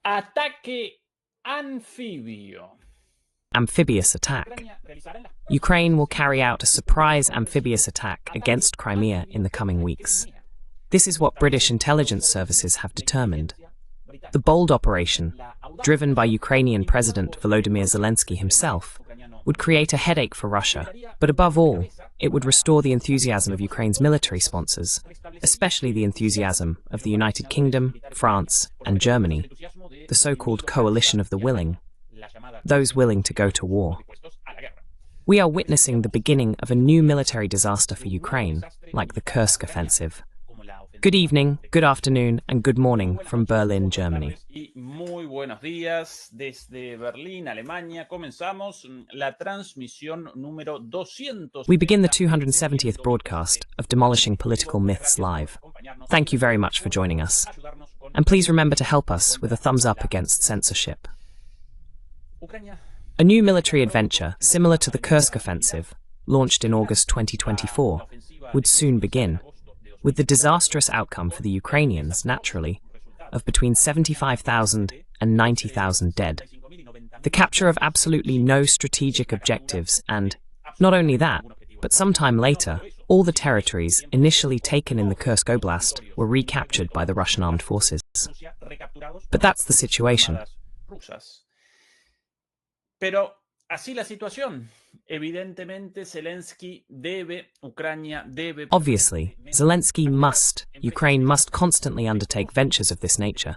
Ataque anfibio. Amphibious attack. Ukraine will carry out a surprise amphibious attack against Crimea in the coming weeks. This is what British intelligence services have determined. The bold operation, driven by Ukrainian President Volodymyr Zelensky himself, would create a headache for Russia, but above all, it would restore the enthusiasm of Ukraine's military sponsors, especially the enthusiasm of the United Kingdom, France, and Germany, the so-called coalition of the willing, those willing to go to war. We are witnessing the beginning of a new military disaster for Ukraine, like the Kursk offensive. Good evening, good afternoon, and good morning from Berlin, Germany. Muy buenos días desde Berlín, Alemania. Comenzamos la transmisión número 200. We begin the 270th broadcast of Demolishing Political Myths Live. Thank you very much for joining us. And please remember to help us with a thumbs up against censorship. A new military adventure, similar to the Kursk offensive, launched in August 2024, would soon begin, with the disastrous outcome for the Ukrainians, naturally, of between 75,000 and 90,000 dead. The capture of absolutely no strategic objectives and, not only that, but sometime later, all the territories initially taken in the Kursk Oblast were recaptured by the Russian armed forces. But that's the situation. Pero así la situación. Evidentemente, Zelensky debe, Ucrania debe. Obviously, Ukraine must constantly undertake ventures of this nature.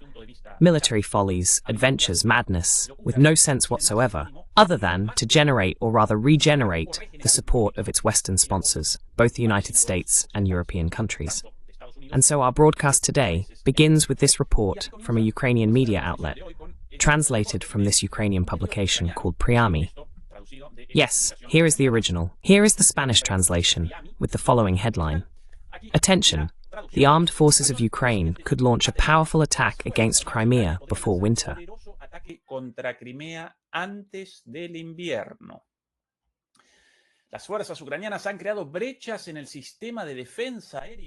Military follies, adventures, madness, with no sense whatsoever, other than to generate or rather regenerate the support of its Western sponsors, both the United States and European countries. And so our broadcast today begins with this report from a Ukrainian media outlet, translated from this Ukrainian publication called Priami. Yes, here is the original. Here is the Spanish translation, with the following headline. Attention! The armed forces of Ukraine could launch a powerful attack against Crimea before winter.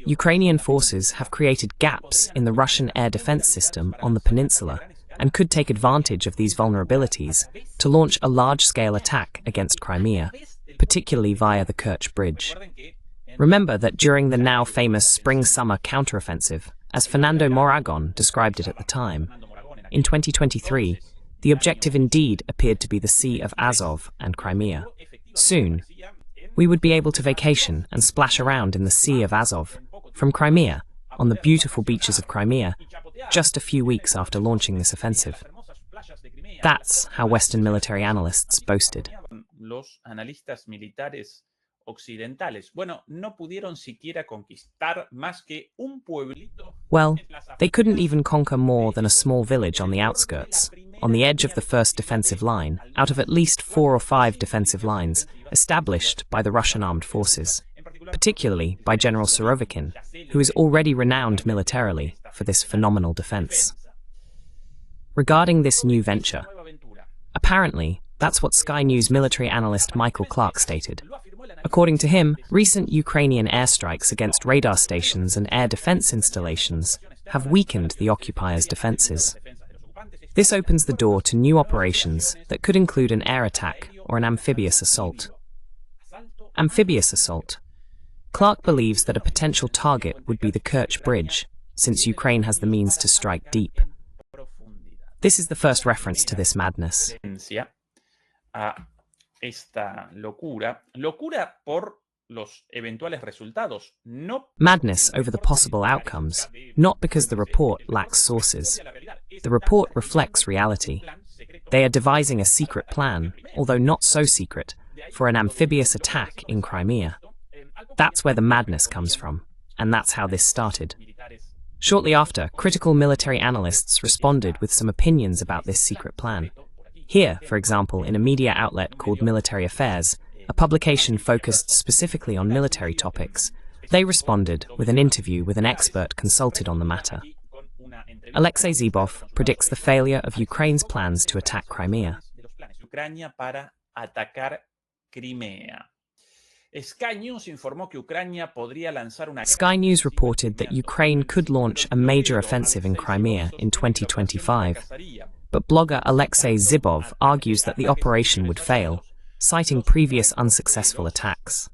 Ukrainian forces have created gaps in the Russian air defense system on the peninsula and could take advantage of these vulnerabilities to launch a large-scale attack against Crimea, particularly via the Kerch Bridge. Remember that during the now famous spring-summer counteroffensive, as Fernando Moragon described it at the time, in 2023, the objective indeed appeared to be the Sea of Azov and Crimea. Soon, we would be able to vacation and splash around in the Sea of Azov, from Crimea, on the beautiful beaches of Crimea, just a few weeks after launching this offensive. That's how Western military analysts boasted. Well, they couldn't even conquer more than a small village on the outskirts, on the edge of the first defensive line, out of at least 4 or 5 defensive lines established by the Russian armed forces, particularly by General Surovikin, who is already renowned militarily for this phenomenal defense. Regarding this new venture, apparently, that's what Sky News military analyst Michael Clark stated. According to him, recent Ukrainian airstrikes against radar stations and air defense installations have weakened the occupiers' defenses. This opens the door to new operations that could include an air attack or an amphibious assault. Amphibious assault. Clark believes that a potential target would be the Kerch Bridge, since Ukraine has the means to strike deep. This is the first reference to this madness. Esta locura por los eventuales resultados, no Madness over the possible outcomes, not because the report lacks sources. The report reflects reality. They are devising a secret plan, although not so secret, for an amphibious attack in Crimea. That's where the madness comes from, and that's how this started. Shortly after, critical military analysts responded with some opinions about this secret plan. Here, for example, in a media outlet called Military Affairs, a publication focused specifically on military topics, they responded with an interview with an expert consulted on the matter. Alexei Zybov predicts the failure of Ukraine's plans to attack Crimea. Sky News informó que Ucrania podría lanzar una... Sky News reported that Ukraine could launch a major offensive in Crimea in 2025, but blogger Alexei Zybov argues that the operation would fail, citing previous unsuccessful attacks.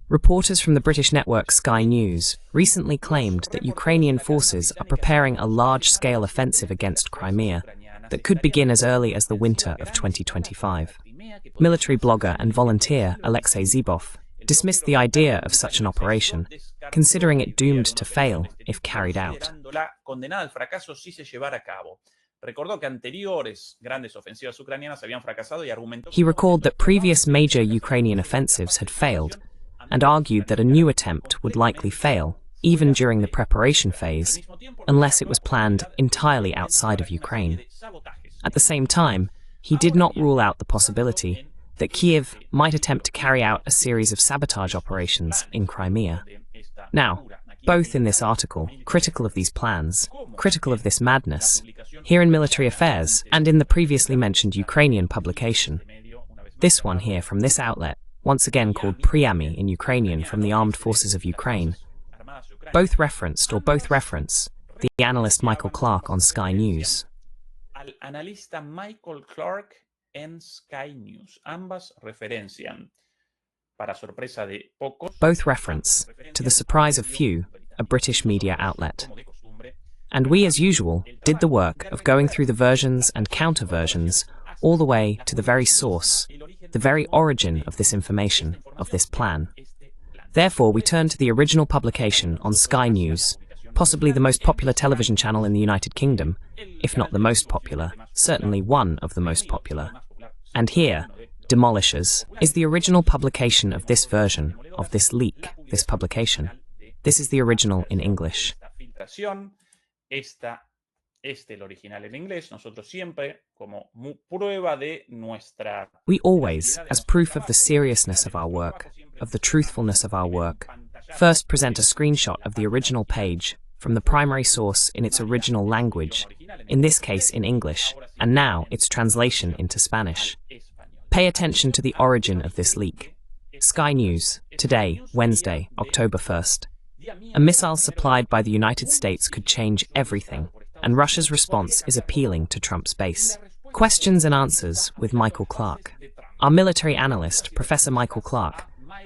Reporters from the British network Sky News recently claimed that Ukrainian forces are preparing a large-scale offensive against Crimea that could begin as early as the winter of 2025. Military blogger and volunteer Alexei Zybov dismissed the idea of such an operation, considering it doomed to fail if carried out. He recalled that previous major Ukrainian offensives had failed, and argued that a new attempt would likely fail, even during the preparation phase, unless it was planned entirely outside of Ukraine. At the same time, he did not rule out the possibility that Kiev might attempt to carry out a series of sabotage operations in Crimea. Now, both in this article, critical of these plans, critical of this madness, here in Military Affairs, and in the previously mentioned Ukrainian publication. This one here from this outlet, once again called Priami in Ukrainian from the Armed Forces of Ukraine, both reference the analyst Michael Clark on Sky News. Analista Michael Clark en Sky News. Ambas referencian, para sorpresa de pocos, both reference, to the surprise of few, a British media outlet. And we, as usual, did the work of going through the versions and counter-versions all the way to the very source, the very origin of this information, of this plan. Therefore, we turn to the original publication on Sky News, possibly the most popular television channel in the United Kingdom, if not the most popular, certainly one of the most popular. And here, Demolishes, is the original publication of this version, of this leak, this publication. This is the original in English. We always, as proof of the seriousness of our work, of the truthfulness of our work, first present a screenshot of the original page from the primary source in its original language, in this case in English, and now its translation into Spanish. Pay attention to the origin of this leak. Sky News, today, Wednesday, October 1st. A missile supplied by the United States could change everything, and Russia's response is appealing to Trump's base. Questions and answers with Michael Clark. Our military analyst, Professor Michael Clark,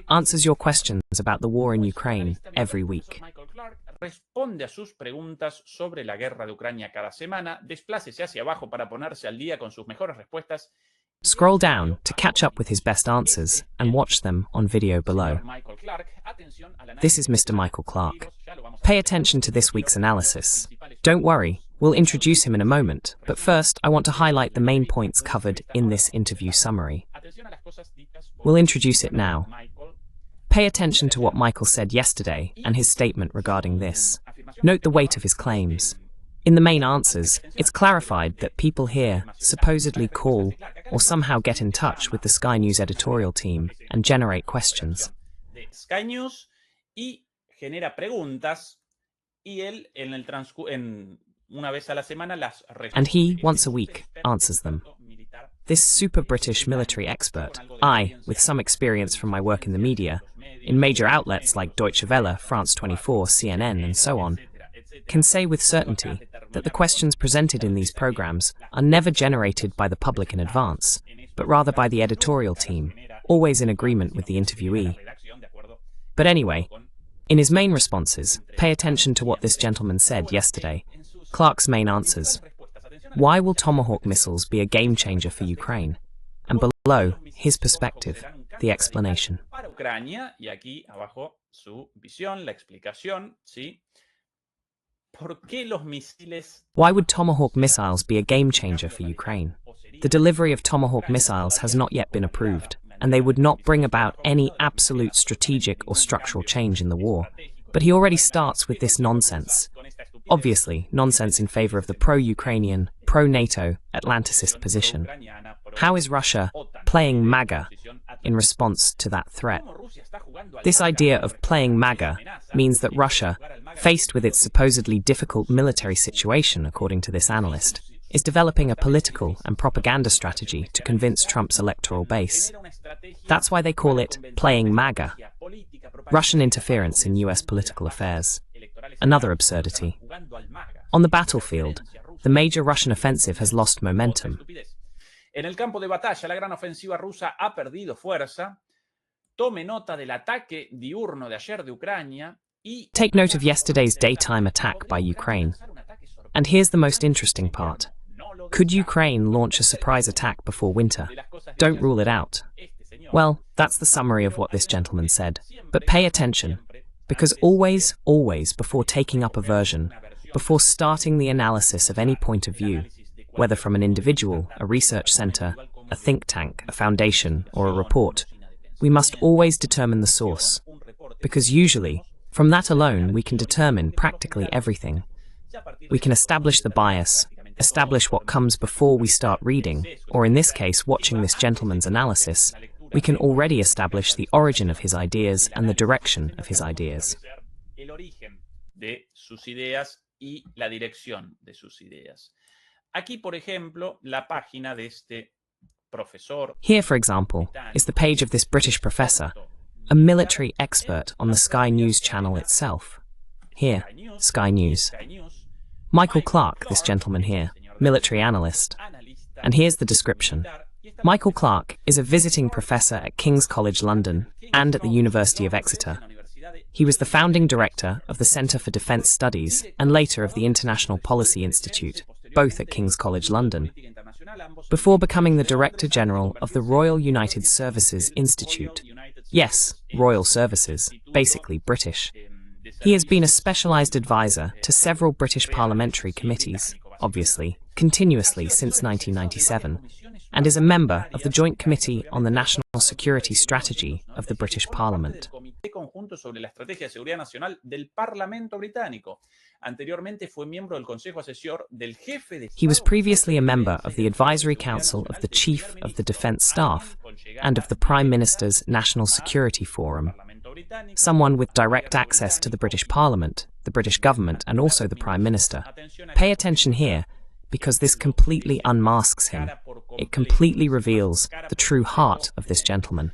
answers your questions about the war in Ukraine every week. Responde a sus preguntas sobre la guerra de Ucrania cada semana. Desplácese hacia abajo para ponerse al día con sus mejores respuestas. Scroll down to catch up with his best answers and watch them on video below. This is Mr. Michael Clark. Pay attention to this week's analysis. Don't worry, we'll introduce him in a moment, but first I want to highlight the main points covered in this interview summary. We'll introduce it now. Pay attention to what Michael said yesterday and his statement regarding this. Note the weight of his claims. In the main answers, it's clarified that people here supposedly call or somehow get in touch with the Sky News editorial team and generate questions. Sky News y genera preguntas y él una vez a la semana las responde. And he, once a week, answers them. This super British military expert, I, with some experience from my work in the media, in major outlets like Deutsche Welle, France 24, CNN, and so on, can say with certainty that the questions presented in these programs are never generated by the public in advance, but rather by the editorial team, always in agreement with the interviewee. But anyway, in his main responses, pay attention to what this gentleman said yesterday. Clark's main answers. Why will Tomahawk missiles be a game changer for Ukraine? And below, his perspective. the explanation. Para Ucrania, y aquí abajo su visión, la explicación, ¿sí? ¿Por qué los misiles? Why would Tomahawk missiles be a game changer for Ukraine? The delivery of Tomahawk missiles has not yet been approved, and they would not bring about any absolute strategic or structural change in the war. But he already starts with this nonsense. Obviously, nonsense in favor of the pro-Ukrainian, pro-NATO, Atlanticist position. How is Russia playing MAGA in response to that threat? This idea of playing MAGA means that Russia, faced with its supposedly difficult military situation, according to this analyst, is developing a political and propaganda strategy to convince Trump's electoral base. That's why they call it playing MAGA. Russian interference in US political affairs. Another absurdity. On the battlefield, the major Russian offensive has lost momentum. En el campo de batalla, la gran ofensiva rusa ha perdido fuerza. Tome nota del ataque diurno de ayer de Ucrania y Take note of yesterday's daytime attack by Ukraine. And here's the most interesting part. Could Ukraine launch a surprise attack before winter? Don't rule it out. Well, that's the summary of what this gentleman said. But pay attention, because always, before taking up a version, before starting the analysis of any point of view, whether from an individual, a research center, a think tank, a foundation, or a report, we must always determine the source, because usually, from that alone, we can determine practically everything. We can establish the bias, establish what comes before we start reading, or in this case, watching this gentleman's analysis, we can already establish the origin of his ideas and the direction of his ideas. El origen de sus ideas y la dirección de sus ideas. Aquí, por ejemplo, la página de este profesor. Here, for example, is the page of this British professor, a military expert on the Sky News channel itself. Here, Sky News. Michael Clark, this gentleman here, military analyst. And here's the description. Michael Clark is a visiting professor at King's College London and at the University of Exeter. He was the founding director of the Centre for Defence Studies and later of the International Policy Institute, both at King's College London, before becoming the Director General of the Royal United Services Institute. Yes, Royal Services, basically British. He has been a specialised advisor to several British parliamentary committees, obviously, continuously since 1997, and is a member of the Joint Committee on the National Security Strategy of the British Parliament. Conjunto sobre la estrategia de seguridad nacional del Parlamento británico. Anteriormente fue miembro del Consejo Asesor del Jefe de Estado. He was previously a member of the Advisory Council of the Chief of the Defence Staff and of the Prime Minister's National Security Forum. Someone with direct access to the British Parliament, the British government, and also the Prime Minister. Pay attention here, because this completely unmasks him. It completely reveals the true heart of this gentleman.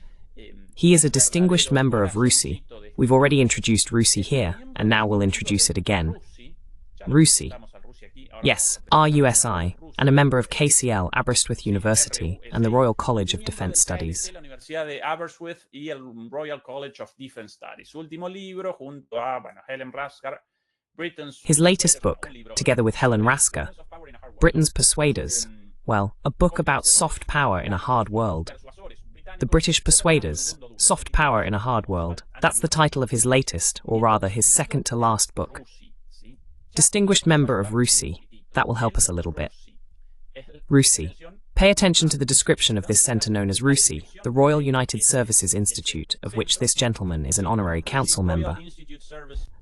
He is a distinguished member of RUSI. We've already introduced RUSI here, and now we'll introduce it again. RUSI. Yes, RUSI, and a member of KCL, Aberystwyth University, and the Royal College of Defence Studies. His latest book, together with Helen Rasker, Britain's Persuaders, well, a book about soft power in a hard world. The British Persuaders, Soft Power in a Hard World. That's the title of his latest, or rather his second-to-last book. Distinguished member of RUSI. That will help us a little bit. RUSI. Pay attention to the description of this centre known as RUSI, the Royal United Services Institute, of which this gentleman is an honorary council member.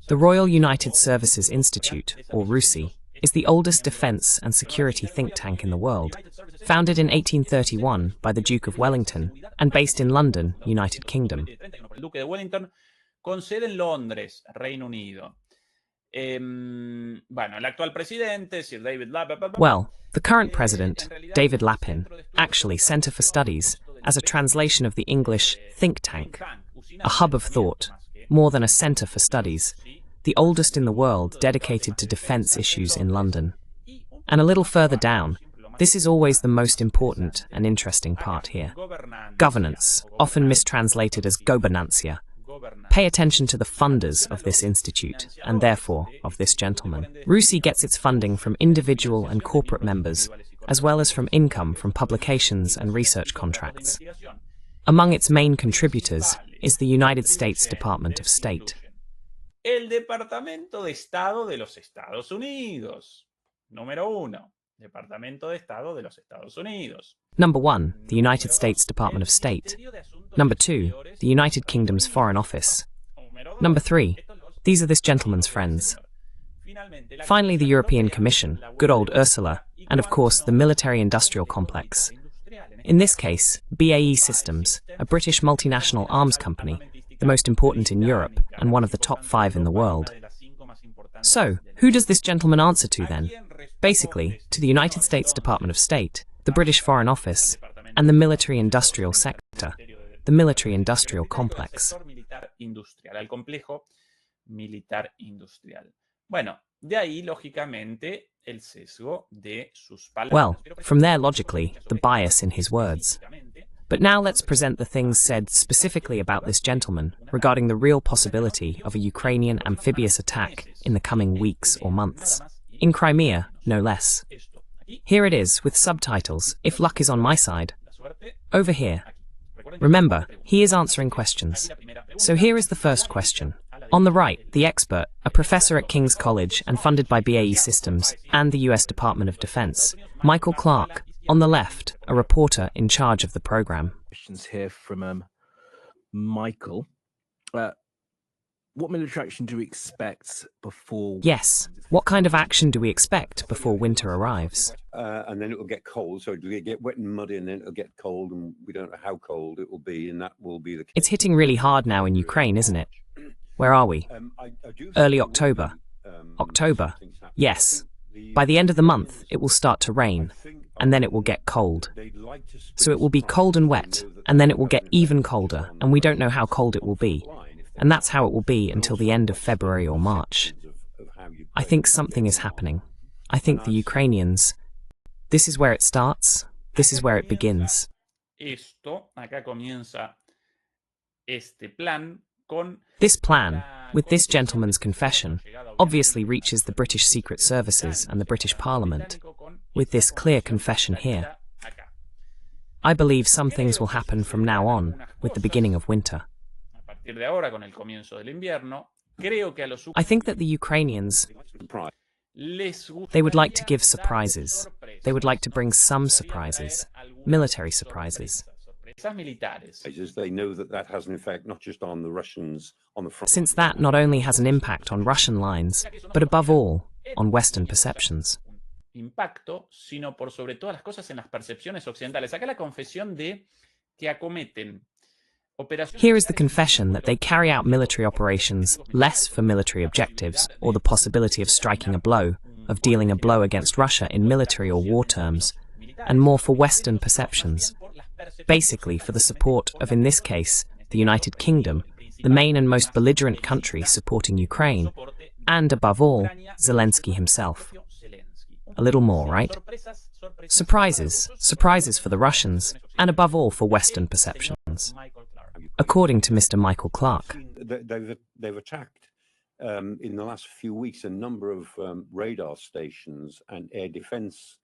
The Royal United Services Institute, or RUSI, is the oldest defence and security think tank in the world, founded in 1831 by the Duke of Wellington and based in London, United Kingdom. Duque de Wellington, con sede en Londres, Reino Unido. Bueno, el actual presidente, Sir David Lapin. Well, the current president, David Lapin, actually Centre for Studies, as a translation of the English think tank, a hub of thought, more than a centre for studies, the oldest in the world dedicated to defence issues in London. And a little further down, this is always the most important and interesting part here. Governance, often mistranslated as gobernancia. Pay attention to the funders of this institute, and therefore of this gentleman. RUSI gets its funding from individual and corporate members, as well as from income from publications and research contracts. Among its main contributors is the United States Department of State. El Departamento de Estado de los Estados Unidos. Número 1. Departamento de Estado de los Estados Unidos. Number 1, the United States Department of State. Number 2, the United Kingdom's Foreign Office. Number 3, these are this gentleman's friends. Finally, the European Commission, good old Ursula, and of course the military-industrial complex. In this case, BAE Systems, a British multinational arms company, the most important in Europe and one of the top 5 in the world. So, who does this gentleman answer to then? Basically, to the United States Department of State, the British Foreign Office, and the military-industrial sector, the military-industrial complex. El complejo militar-industrial. Bueno, de ahí, lógicamente, el sesgo de sus palabras. Well, from there, logically, the bias in his words. But now let's present the things said specifically about this gentleman regarding the real possibility of a Ukrainian amphibious attack in the coming weeks or months. In Crimea, no less. Here it is, with subtitles, if luck is on my side. Over here. Remember, he is answering questions. So here is the first question. On the right, the expert, a professor at King's College and funded by BAE Systems and the US Department of Defense, Michael Clark. On the left, a reporter in charge of the program. Questions here from Michael. What military action do we expect before? Yes. What kind of action do we expect before winter arrives? And then it will get cold, so it will get wet and muddy, and then it'll get cold, and we don't know how cold it will be, and that will be the case. It's hitting really hard now in Ukraine, isn't it? Where are we? Early October. October. Yes. By the end of the month, it will start to rain, and then it will get cold. So it will be cold and wet, and then it will get even colder, and we don't know how cold it will be. And that's how it will be until the end of February or March. I think something is happening. I think the Ukrainians... This is where it starts. This is where it begins. This plan, with this gentleman's confession, obviously reaches the British Secret Services and the British Parliament, with this clear confession here. I believe some things will happen from now on, with the beginning of winter. I think that the Ukrainians, they would like to give surprises. They would like to bring some surprises, military surprises. They know that has an effect not just on the Russians on the front. Since that not only has an impact on Russian lines, but above all, on Western perceptions. Impacto, sino por sobre todas las cosas en las percepciones occidentales. Acá la confesión de que acometen. Here is the confession that they carry out military operations less for military objectives or the possibility of striking a blow, of dealing a blow against Russia in military or war terms, and more for Western perceptions, basically for the support of, in this case, the United Kingdom, the main and most belligerent country supporting Ukraine, and, above all, Zelensky himself. A little more, right? Surprises. Surprises for the Russians, and above all for Western perceptions. According to Mr. Michael Clark. They've attacked, in the last few weeks, a number of radar stations and air defense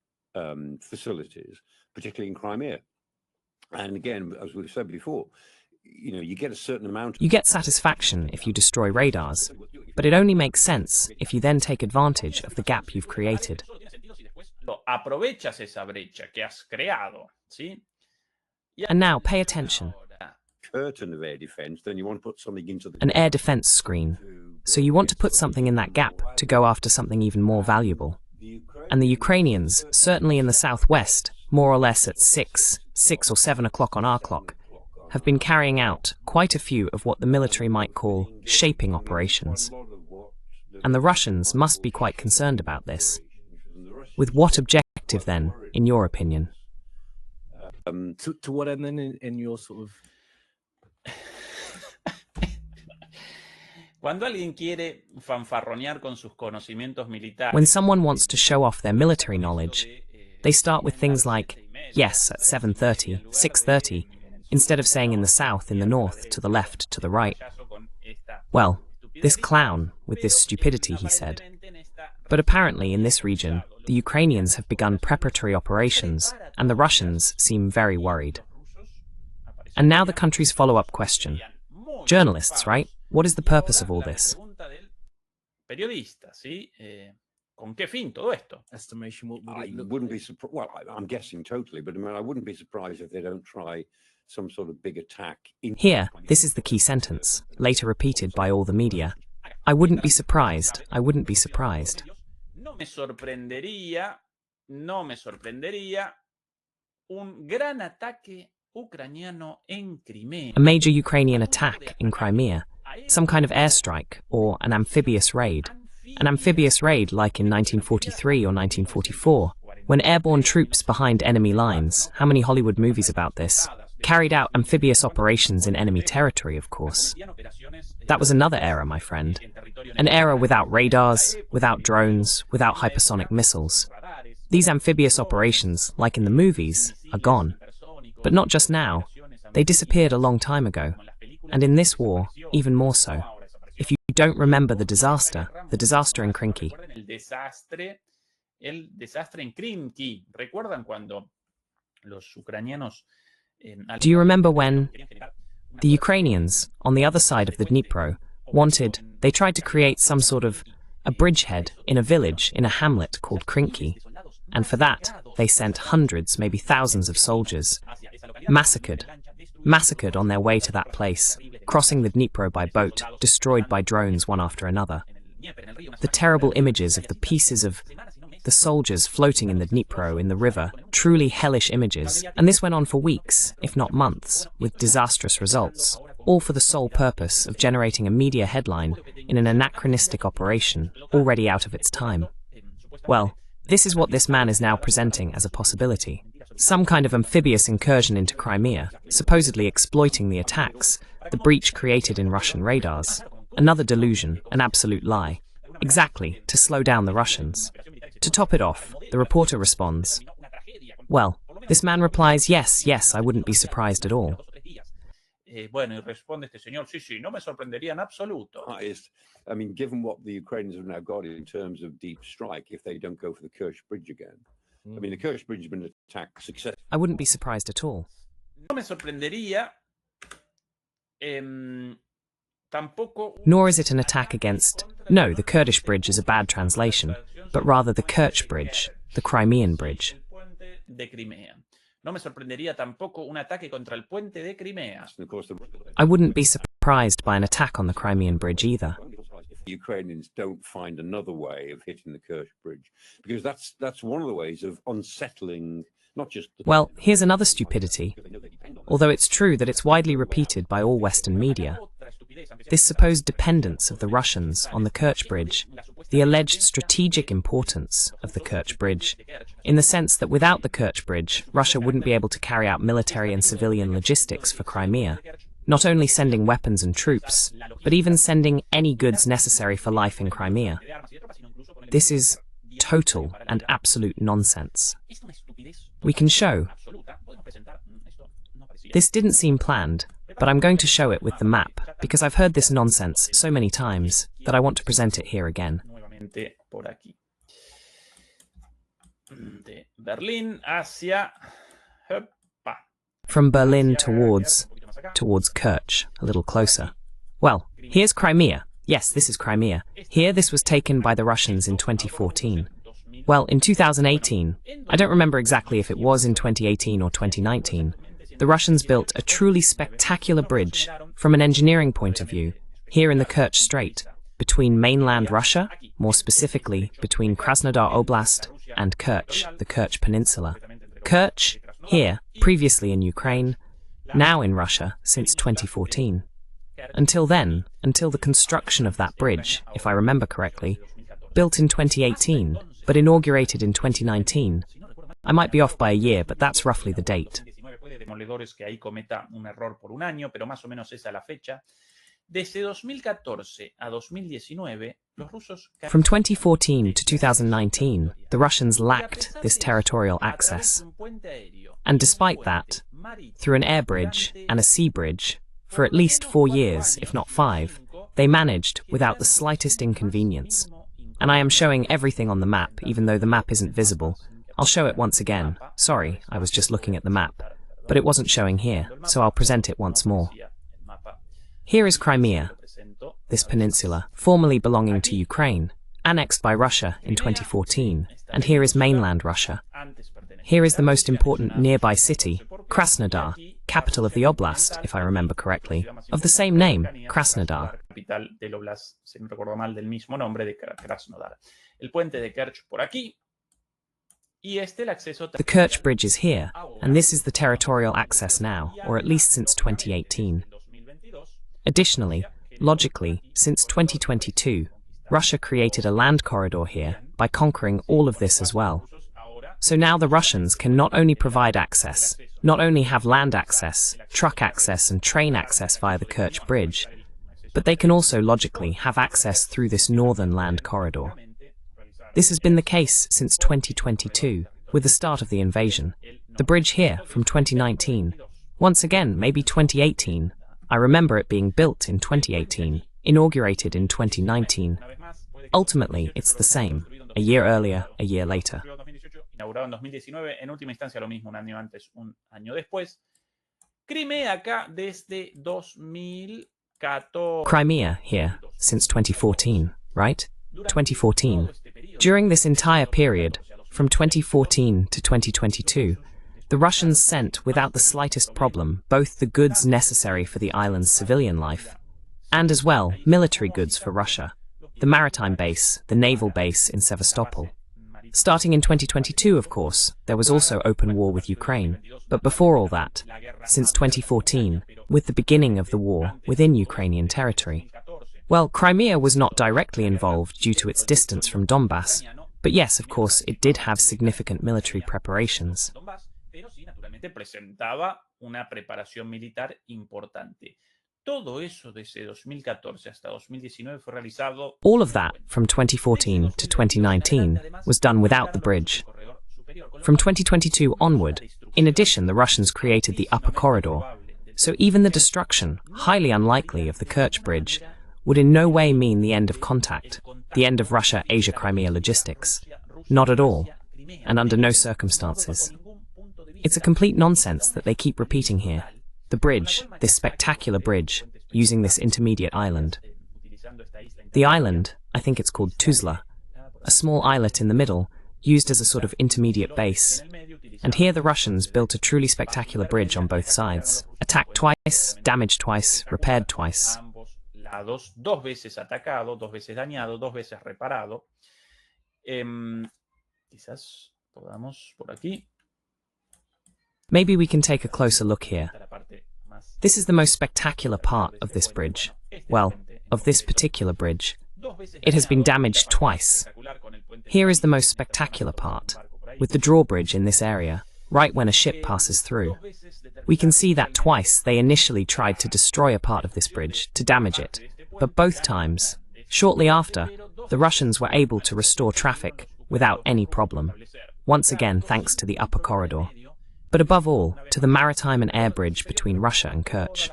facilities, particularly in Crimea. And again, as we've said before, you get a certain amount. You get satisfaction if you destroy radars, but it only makes sense if you then take advantage of the gap you've created. Aprovechas esa brecha que has creado, ¿sí? And now pay attention. Curtain of air defense, then you want to put something into an air defense screen. So you want to put something in that gap to go after something even more valuable. And the Ukrainians, certainly in the southwest, more or less at 6 or 7 o'clock on our clock, have been carrying out quite a few of what the military might call shaping operations. And the Russians must be quite concerned about this. With what objective then, in your opinion? To what end then in your sort of... When someone wants to show off their military knowledge, they start with things like, yes, at 7:30, 6:30, instead of saying in the south, in the north, to the left, to the right. Well, this clown, with this stupidity, he said. But apparently in this region, the Ukrainians have begun preparatory operations, and the Russians seem very worried. And now the country's follow-up question. Journalists, right? What is the purpose of all this? Periodista, ¿sí? ¿Con qué fin todo esto? Estimation, what would I it look wouldn't be like? surprised. Well, I'm guessing totally, but I mean, I wouldn't be surprised if they don't try some sort of big attack. Here, this is the key sentence, later repeated by all the media. I wouldn't be surprised. I wouldn't be surprised. No me sorprendería un gran ataque ucraniano en Crimea. A major Ukrainian attack in Crimea, some kind of airstrike, or an amphibious raid. An amphibious raid like in 1943 or 1944, when airborne troops behind enemy lines, how many Hollywood movies about this, carried out amphibious operations in enemy territory, of course. That was another era, my friend. An era without radars, without drones, without hypersonic missiles. These amphibious operations, like in the movies, are gone. But not just now. They disappeared a long time ago. And in this war, even more so. If you don't remember the disaster in Krinky. El desastre en Krimki. ¿Recuerdan cuando los ucranianos... Do you remember when the Ukrainians, on the other side of the Dnipro, they tried to create some sort of a bridgehead in a village, in a hamlet called Krinky, and for that they sent hundreds, maybe thousands of soldiers, massacred on their way to that place, crossing the Dnipro by boat, destroyed by drones one after another. The terrible images of the pieces of the soldiers floating in the Dnipro, in the river, truly hellish images, and this went on for weeks, if not months, with disastrous results, all for the sole purpose of generating a media headline in an anachronistic operation already out of its time. Well, this is what this man is now presenting as a possibility. Some kind of amphibious incursion into Crimea, supposedly exploiting the attacks, the breach created in Russian radars. Another delusion, an absolute lie. Exactly, to slow down the Russians. To top it off, the reporter responds, well, this man replies, yes, I wouldn't be surprised at all. Bueno, y responde este señor, sí, no me sorprendería en absoluto. I mean, given what the Ukrainians have now got in terms of deep strike, if they don't go for the Kerch Bridge again. I mean, the Kerch Bridge has been attacked successfully. I wouldn't be surprised at all. No me sorprendería, tampoco... Nor is it an attack against... No, the Kurdish bridge is a bad translation, but rather the Kerch Bridge, the Crimean bridge. De Crimea. No me sorprendería tampoco un ataque contra el puente de Crimea. I wouldn't be surprised by an attack on the Crimean bridge either. If the Ukrainians don't find another way of hitting the Kerch Bridge, because that's one of the ways of unsettling not just... Well, here's another stupidity, although it's true that it's widely repeated by all Western media. This supposed dependence of the Russians on the Kerch Bridge, the alleged strategic importance of the Kerch Bridge, in the sense that without the Kerch Bridge, Russia wouldn't be able to carry out military and civilian logistics for Crimea, not only sending weapons and troops, but even sending any goods necessary for life in Crimea. This is total and absolute nonsense. We can show. This didn't seem planned, but I'm going to show it with the map, because I've heard this nonsense so many times that I want to present it here again. From Berlin towards Kerch, a little closer. Well, here's Crimea. Yes, this is Crimea. Here, this was taken by the Russians in 2014. Well, in 2018, I don't remember exactly if it was in 2018 or 2019, the Russians built a truly spectacular bridge from an engineering point of view, here in the Kerch Strait, between mainland Russia, more specifically between Krasnodar Oblast and Kerch, the Kerch Peninsula. Kerch, here, previously in Ukraine, now in Russia since 2014. Until then, until the construction of that bridge, if I remember correctly, built in 2018, but inaugurated in 2019. I might be off by a year, but that's roughly the date. From 2014 to 2019, the Russians lacked this territorial access. And despite that, through an air bridge and a sea bridge, for at least 4 years, if not 5, they managed without the slightest inconvenience. And I am showing everything on the map, even though the map isn't visible. I'll show it once again. Sorry, I was just looking at the map. but it wasn't showing here, so I'll present it once more. Here is Crimea, this peninsula, formerly belonging to Ukraine, annexed by Russia in 2014, and here is mainland Russia. Here is the most important nearby city, Krasnodar, capital of the oblast, if I remember correctly, of the same name, Krasnodar. The Kerch Bridge is here, and this is the territorial access now, or at least since 2018. Additionally, logically, since 2022, Russia created a land corridor here by conquering all of this as well. So now the Russians can not only provide access, not only have land access, truck access and train access via the Kerch Bridge, but they can also logically have access through this northern land corridor. This has been the case since 2022, with the start of the invasion. The bridge here from 2019, once again maybe 2018, I remember it being built in 2018, inaugurated in 2019. Ultimately, it's the same, a year earlier, a year later. Inaugurado en 2019, en última instancia lo mismo, un año antes, un año después. Crimea acá desde 2014. Crimea here since 2014, right? 2014. During this entire period, from 2014 to 2022, the Russians sent without the slightest problem both the goods necessary for the island's civilian life, and as well military goods for Russia, the maritime base, the naval base in Sevastopol. Starting in 2022, of course, there was also open war with Ukraine, but before all that, since 2014, with the beginning of the war within Ukrainian territory. Well, Crimea was not directly involved due to its distance from Donbass, but yes, of course, it did have significant military preparations. All of that, from 2014 to 2019, was done without the bridge. From 2022 onward, in addition, the Russians created the upper corridor, so even the destruction, highly unlikely, of the Kerch Bridge would in no way mean the end of contact, the end of Russia-Asia-Crimea logistics. Not at all, and under no circumstances. It's a complete nonsense that they keep repeating here. The bridge, this spectacular bridge, using this intermediate island. The island, I think it's called Tuzla, a small islet in the middle, used as a sort of intermediate base. And here the Russians built a truly spectacular bridge on both sides. Attacked twice, damaged twice, repaired twice. Maybe we can take a closer look here. This is the most spectacular part of this bridge. Well, of this particular bridge. It has been damaged twice. Here is the most spectacular part, with the drawbridge in this area, right when a ship passes through. We can see that twice they initially tried to destroy a part of this bridge, to damage it, but both times, shortly after, the Russians were able to restore traffic without any problem, once again thanks to the upper corridor. But above all, to the maritime and air bridge between Russia and Kerch.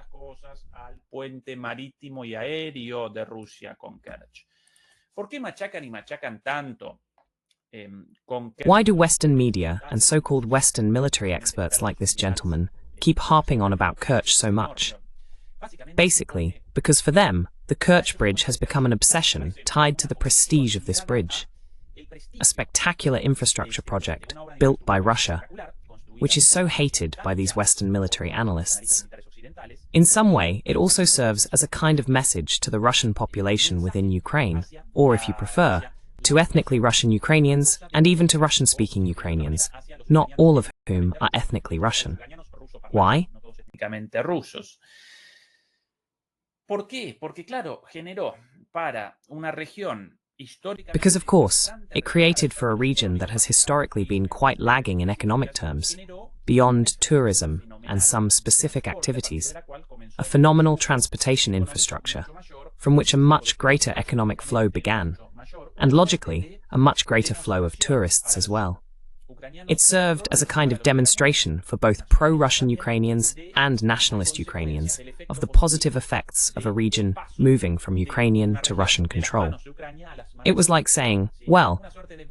Why do Western media and so-called Western military experts like this gentleman keep harping on about Kerch so much? Basically, because for them, the Kerch Bridge has become an obsession tied to the prestige of this bridge. A spectacular infrastructure project built by Russia, which is so hated by these Western military analysts. In some way, it also serves as a kind of message to the Russian population within Ukraine, or if you prefer, to ethnically Russian Ukrainians and even to Russian-speaking Ukrainians, not all of whom are ethnically Russian. Why? Because, of course, it created for a region that has historically been quite lagging in economic terms, beyond tourism and some specific activities, a phenomenal transportation infrastructure, from which a much greater economic flow began, and logically, a much greater flow of tourists as well. It served as a kind of demonstration for both pro-Russian Ukrainians and nationalist Ukrainians of the positive effects of a region moving from Ukrainian to Russian control. It was like saying, well,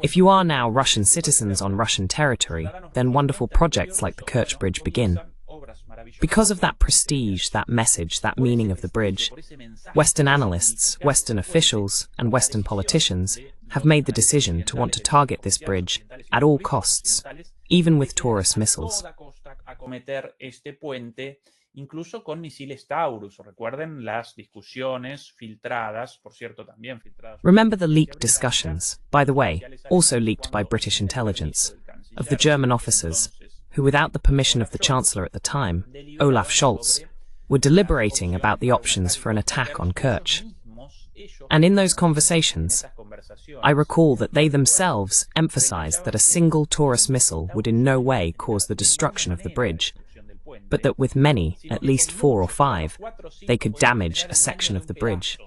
if you are now Russian citizens on Russian territory, then wonderful projects like the Kerch Bridge begin. Because of that prestige, that message, that meaning of the bridge, Western analysts, Western officials, and Western politicians have made the decision to want to target this bridge at all costs, even with Taurus missiles. Incluso con misiles Taurus. Recuerden las discusiones filtradas, por cierto, también filtradas. Remember the leaked discussions, by the way, also leaked by British intelligence, of the German officers who, without the permission of the Chancellor at the time, Olaf Scholz, were deliberating about the options for an attack on Kerch. And in those conversations, I recall that they themselves emphasized that a single Taurus missile would in no way cause the destruction of the bridge, but that with many, at least 4 or 5, they could damage a section of the bridge.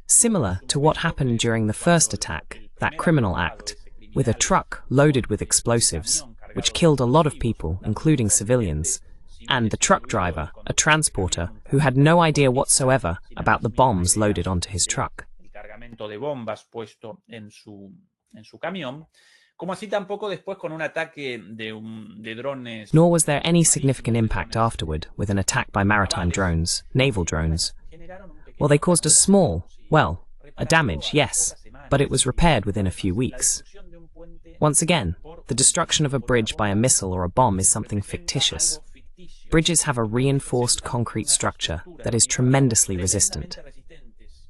Similar to what happened during the first attack, that criminal act, with a truck loaded with explosives, which killed a lot of people, including civilians, and the truck driver, a transporter, who had no idea whatsoever about the bombs loaded onto his truck. Como así tampoco después con un ataque de drones. Nor was there any significant impact afterward with an attack by maritime drones, naval drones. Well, they caused a small, a damage, yes, but it was repaired within a few weeks. Once again, the destruction of a bridge by a missile or a bomb is something fictitious. Bridges have a reinforced concrete structure that is tremendously resistant.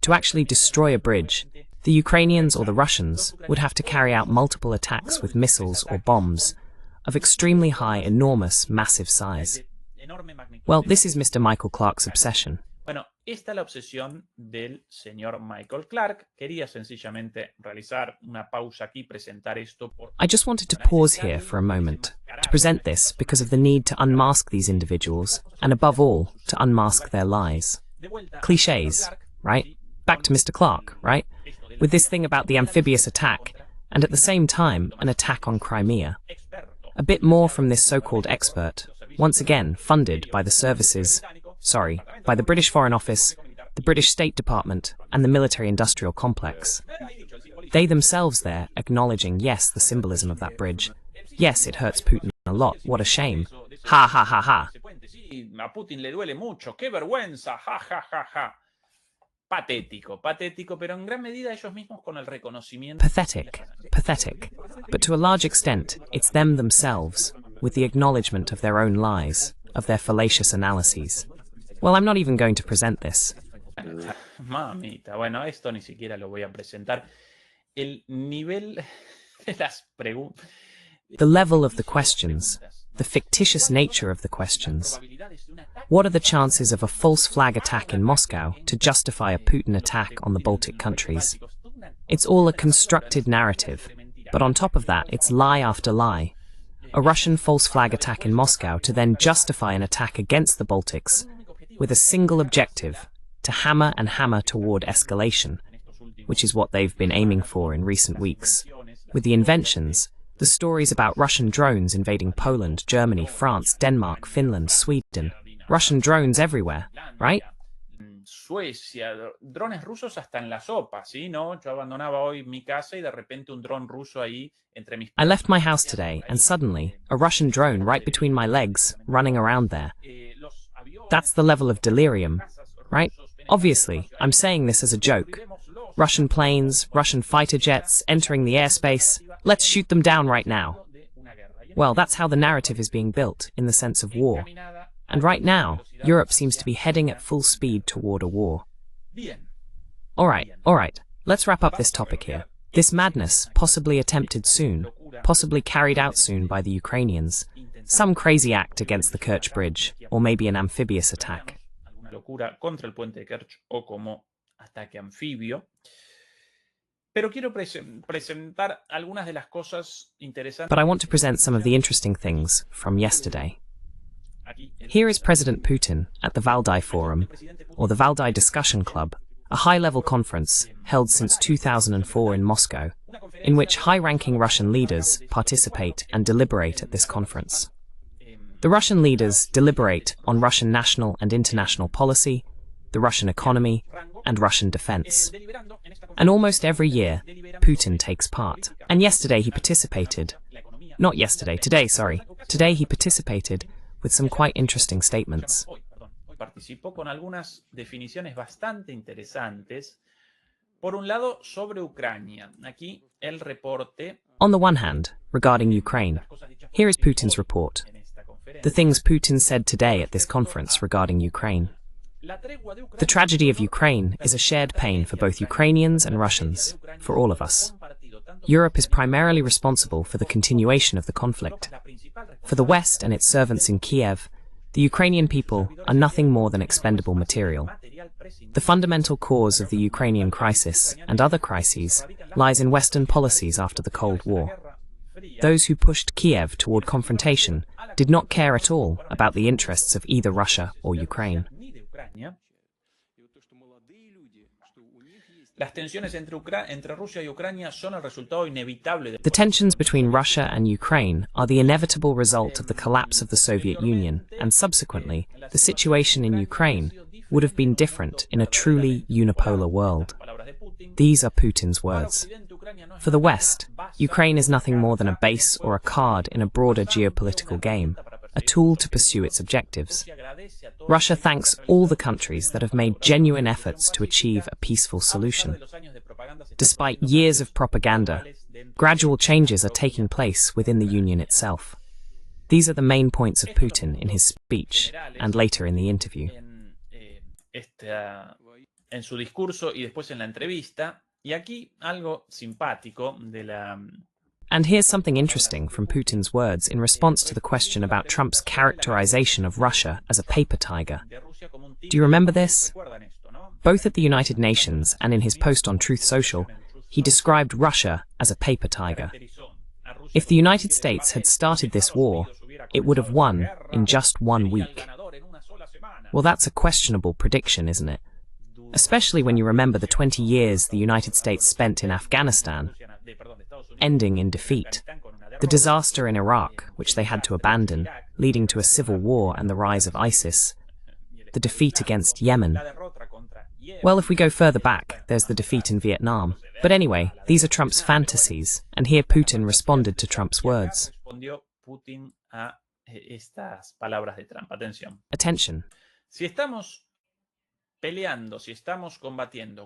To actually destroy a bridge, the Ukrainians or the Russians would have to carry out multiple attacks with missiles or bombs of extremely high, enormous, massive size. Well, this is Mr. Michael Clarke's obsession. Bueno, esta es la obsesión del señor Michael Clarke. Quería sencillamente realizar una pausa aquí, presentar esto. I just wanted to pause here for a moment to present this because of the need to unmask these individuals and, above all, to unmask their lies. Clichés, right? Back to Mr. Clarke, right? With this thing about the amphibious attack, and at the same time, an attack on Crimea. A bit more from this so-called expert, once again funded by the by the British Foreign Office, the British State Department, and the military-industrial complex. They themselves there acknowledging, yes, the symbolism of that bridge. Yes, it hurts Putin a lot. What a shame. Ha ha ha ha. A Putin le duele mucho. Qué vergüenza. Ha ha ha ha. Patético, pero en gran medida ellos mismos con el reconocimiento. Pathetic. But to a large extent, it's them themselves, with the acknowledgement of their own lies, of their fallacious analyses. Well, I'm not even going to present this. Mamita, bueno, esto ni siquiera lo voy a presentar. El nivel de las preguntas. The level of the questions, the fictitious nature of the questions. What are the chances of a false flag attack in Moscow to justify a Putin attack on the Baltic countries? It's all a constructed narrative, but on top of that, it's lie after lie. A Russian false flag attack in Moscow to then justify an attack against the Baltics with a single objective, to hammer and hammer toward escalation, which is what they've been aiming for in recent weeks. With the inventions, the stories about Russian drones invading Poland, Germany, France, Denmark, Finland, Sweden, Russian drones everywhere, right? Suecia, drones rusos hasta en la sopa, ¿sí? ¿No? Yo abandonaba hoy mi casa y de repente un dron ruso ahí entre mis... I left my house today and suddenly a Russian drone right between my legs, running around there. That's the level of delirium, right? Obviously, I'm saying this as a joke. Russian planes, Russian fighter jets entering the airspace. Let's shoot them down right now. Well, that's how the narrative is being built, in the sense of war. And right now, Europe seems to be heading at full speed toward a war. All right, let's wrap up this topic here. This madness, possibly attempted soon, possibly carried out soon by the Ukrainians, some crazy act against the Kerch Bridge, or maybe an amphibious attack. Pero quiero presentar algunas de las cosas interesantes. But I want to present some of the interesting things from yesterday. Here is President Putin at the Valdai Forum, or the Valdai Discussion Club, a high-level conference held since 2004 in Moscow, in which high-ranking Russian leaders participate and deliberate at this conference. The Russian leaders deliberate on Russian national and international policy, the Russian economy, and Russian defense. And almost every year, Putin takes part. And today he participated with some quite interesting statements. Participó con algunas definiciones bastante interesantes. Por un lado, sobre Ucrania. Aquí el reporte. On the one hand, regarding Ukraine, here is Putin's report. The things Putin said today at this conference regarding Ukraine. The tragedy of Ukraine is a shared pain for both Ukrainians and Russians, for all of us. Europe is primarily responsible for the continuation of the conflict. For the West and its servants in Kiev, the Ukrainian people are nothing more than expendable material. The fundamental cause of the Ukrainian crisis and other crises lies in Western policies after the Cold War. Those who pushed Kiev toward confrontation did not care at all about the interests of either Russia or Ukraine. Las tensiones entre Rusia y Ucrania son el resultado inevitable de... The tensions between Russia and Ukraine are the inevitable result of the collapse of the Soviet Union, and subsequently, the situation in Ukraine would have been different in a truly unipolar world. These are Putin's words. For the West, Ukraine is nothing more than a base or a card in a broader geopolitical game, a tool to pursue its objectives. Russia thanks all the countries that have made genuine efforts to achieve a peaceful solution. Despite years of propaganda, gradual changes are taking place within the Union itself. These are the main points of Putin in his speech and later in the interview. En su discurso y después en la entrevista, y aquí algo simpático de la... And here's something interesting from Putin's words in response to the question about Trump's characterization of Russia as a paper tiger. Do you remember this? Both at the United Nations and in his post on Truth Social, he described Russia as a paper tiger. If the United States had started this war, it would have won in just 1 week. Well, that's a questionable prediction, isn't it? Especially when you remember the 20 years the United States spent in Afghanistan, ending in defeat. The disaster in Iraq, which they had to abandon, leading to a civil war and the rise of ISIS. The defeat against Yemen. Well, if we go further back, there's the defeat in Vietnam. But anyway, these are Trump's fantasies, and here Putin responded to Trump's words. Attention.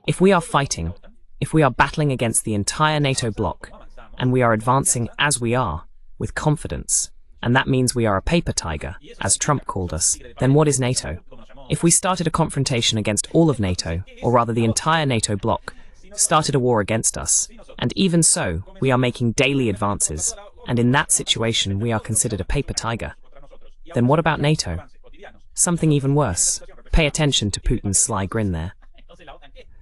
If we are fighting, if we are battling against the entire NATO bloc, and we are advancing as we are, with confidence, and that means we are a paper tiger, as Trump called us, then what is NATO? If we started a confrontation against all of NATO, or rather the entire NATO bloc, started a war against us, and even so, we are making daily advances, and in that situation we are considered a paper tiger, then what about NATO? Something even worse. Pay attention to Putin's sly grin there.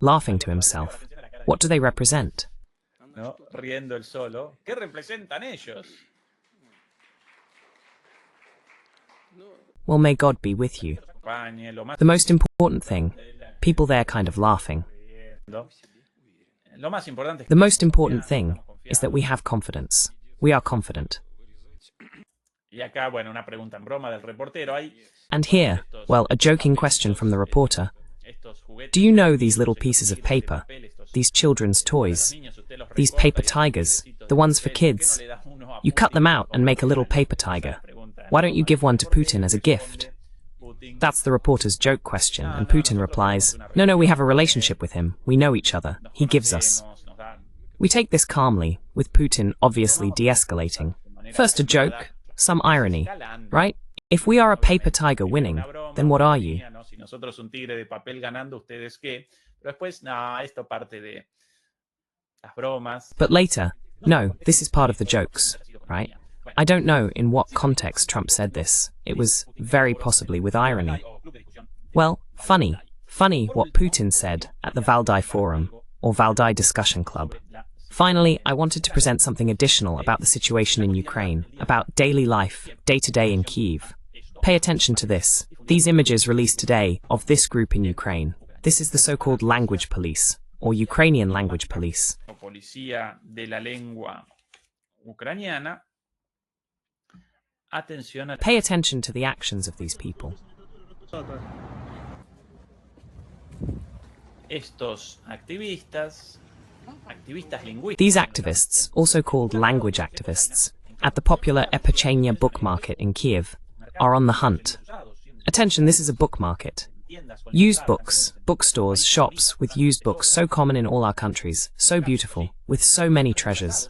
Laughing to himself. What do they represent? No, riendo el solo. ¿Qué representan ellos? Well, may God be with you. The most important thing, people there kind of laughing. The most important thing is that we have confidence. We are confident. And here, well, a joking question from the reporter. Do you know these little pieces of paper, these children's toys, these paper tigers, the ones for kids? You cut them out and make a little paper tiger. Why don't you give one to Putin as a gift? That's the reporter's joke question, and Putin replies, No, we have a relationship with him. We know each other. He gives us. We take this calmly, with Putin obviously de-escalating. First a joke, some irony, right? If we are a paper tiger winning, then what are you? But later, no, this is part of the jokes, right? I don't know in what context Trump said this. It was very possibly with irony. Well, funny what Putin said at the Valdai Forum, or Valdai Discussion Club. Finally, I wanted to present something additional about the situation in Ukraine, about daily life, day-to-day in Kyiv. Pay attention to this. These images released today of this group in Ukraine. This is the so-called language police, or Ukrainian language police. Pay attention to the actions of these people. These activists, also called language activists, at the popular Epechenia book market in Kiev, are on the hunt. Attention, this is a book market. Used books, bookstores, shops with used books so common in all our countries, so beautiful, with so many treasures.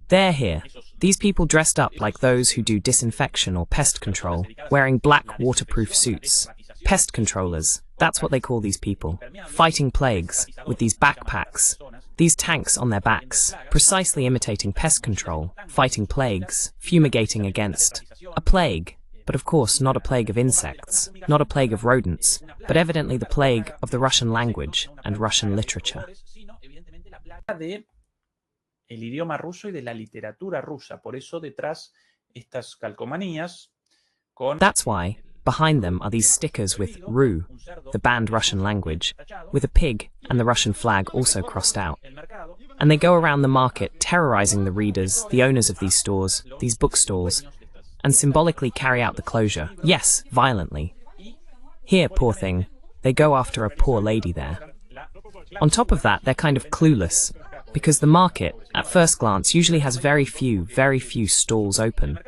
They're here. These people dressed up like those who do disinfection or pest control, wearing black waterproof suits. Pest controllers, that's what they call these people. Fighting plagues, with these backpacks, these tanks on their backs, precisely imitating pest control, fighting plagues, fumigating against a plague. But of course, not a plague of insects, not a plague of rodents, but evidently the plague of the Russian language and Russian literature. El idioma ruso y de la literatura rusa. Por eso detrás estas calcomanías con... That's why behind them are these stickers with RU, the banned Russian language, with a pig and the Russian flag also crossed out. And they go around the market terrorizing the readers, the owners of these stores, these bookstalls, and symbolically carry out the closure. Yes, violently. Here, poor thing, they go after a poor lady there. On top of that, they're kind of clueless, because the market, at first glance, usually has very few stalls open.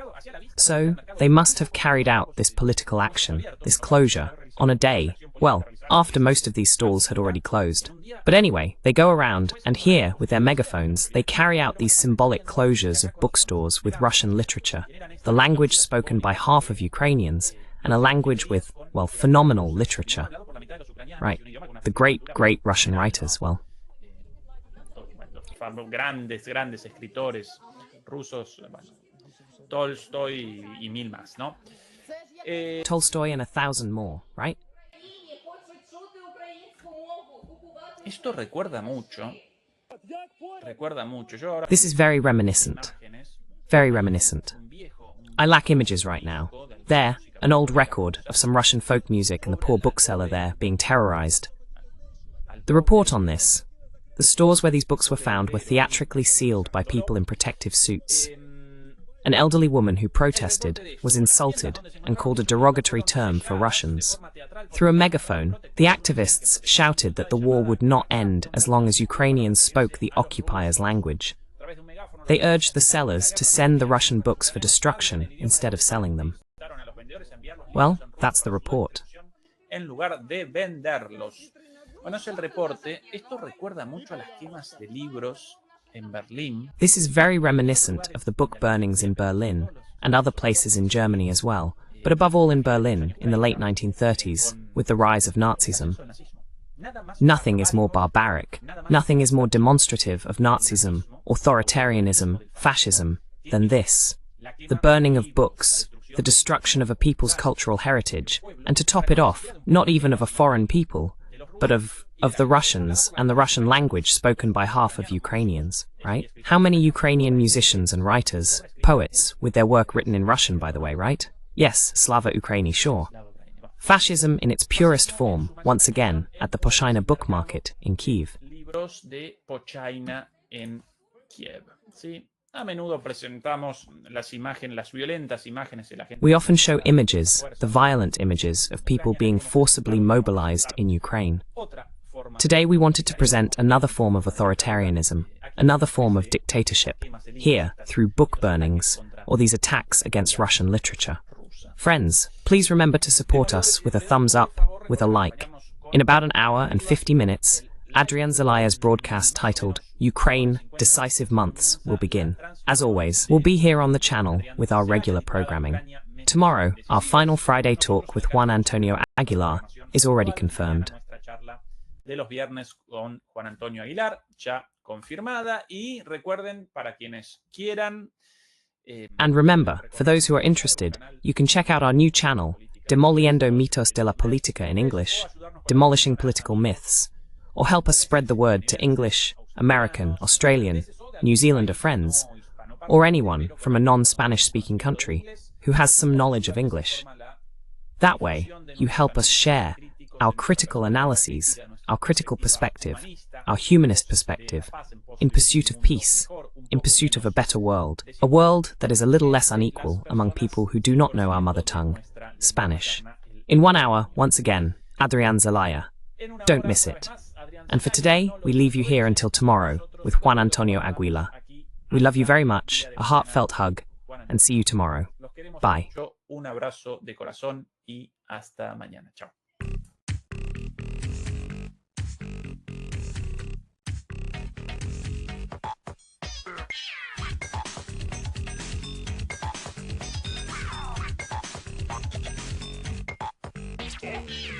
So, they must have carried out this political action, this closure, on a day, well, after most of these stalls had already closed. But anyway, they go around, and here, with their megaphones, they carry out these symbolic closures of bookstores with Russian literature, the language spoken by half of Ukrainians, and a language with, well, phenomenal literature. Right, the great Russian writers, well. Grandes escritores rusos, Tolstoy y mil más, ¿no? Tolstoy and 1,000 more, right? Esto recuerda mucho. Yo ahora... This is very reminiscent. Very reminiscent. I lack images right now. There, an old record of some Russian folk music and the poor bookseller there being terrorized. The report on this. The stores where these books were found were theatrically sealed by people in protective suits. An elderly woman who protested was insulted and called a derogatory term for Russians. Through a megaphone, the activists shouted that the war would not end as long as Ukrainians spoke the occupiers' language. They urged the sellers to send the Russian books for destruction instead of selling them. Well, that's the report. En lugar de venderlos. Bueno, es el reporte. Esto recuerda mucho a las quemas de libros en Berlín. This is very reminiscent of the book burnings in Berlin and other places in Germany as well, but above all in Berlin in the late 1930s, with the rise of Nazism. Nothing is more barbaric, nothing is more demonstrative of Nazism, authoritarianism, fascism, than this. The burning of books, the destruction of a people's cultural heritage, and to top it off, not even of a foreign people, but of the Russians and the Russian language spoken by half of Ukrainians, right? How many Ukrainian musicians and writers, poets, with their work written in Russian, by the way, right? Yes, Slava Ukraini, sure. Fascism in its purest form, once again, at the Pochina book market in Kiev. Libros de Pochina en Kiev. Sí. A menudo presentamos las violentas imágenes de la gente. We often show images, the violent images, of people being forcibly mobilized in Ukraine. Today we wanted to present another form of authoritarianism, another form of dictatorship, here through book burnings, or these attacks against Russian literature. Friends, please remember to support us with a thumbs up, with a like. In about an hour and 50 minutes, Adrian Zelaya's broadcast titled Ukraine Decisive Months will begin. As always, we'll be here on the channel with our regular programming. Tomorrow, our final Friday talk with Juan Antonio Aguilar is already confirmed. De los viernes con Juan Antonio Aguilar, ya confirmada, y recuerden, para quienes quieran... And remember, for those who are interested, you can check out our new channel, Demoliendo mitos de la política in English, Demolishing Political Myths, or help us spread the word to English, American, Australian, New Zealander friends, or anyone from a non-Spanish speaking country who has some knowledge of English. That way, you help us share our critical analyses, our critical perspective, our humanist perspective, in pursuit of peace, in pursuit of a better world, a world that is a little less unequal among people who do not know our mother tongue, Spanish. In 1 hour, once again, Adrian Zelaya. Don't miss it. And for today, we leave you here until tomorrow with Juan Antonio Aguilar. We love you very much, a heartfelt hug, and see you tomorrow. Bye. un abrazo de corazón y hasta mañana. Chao. Yeah.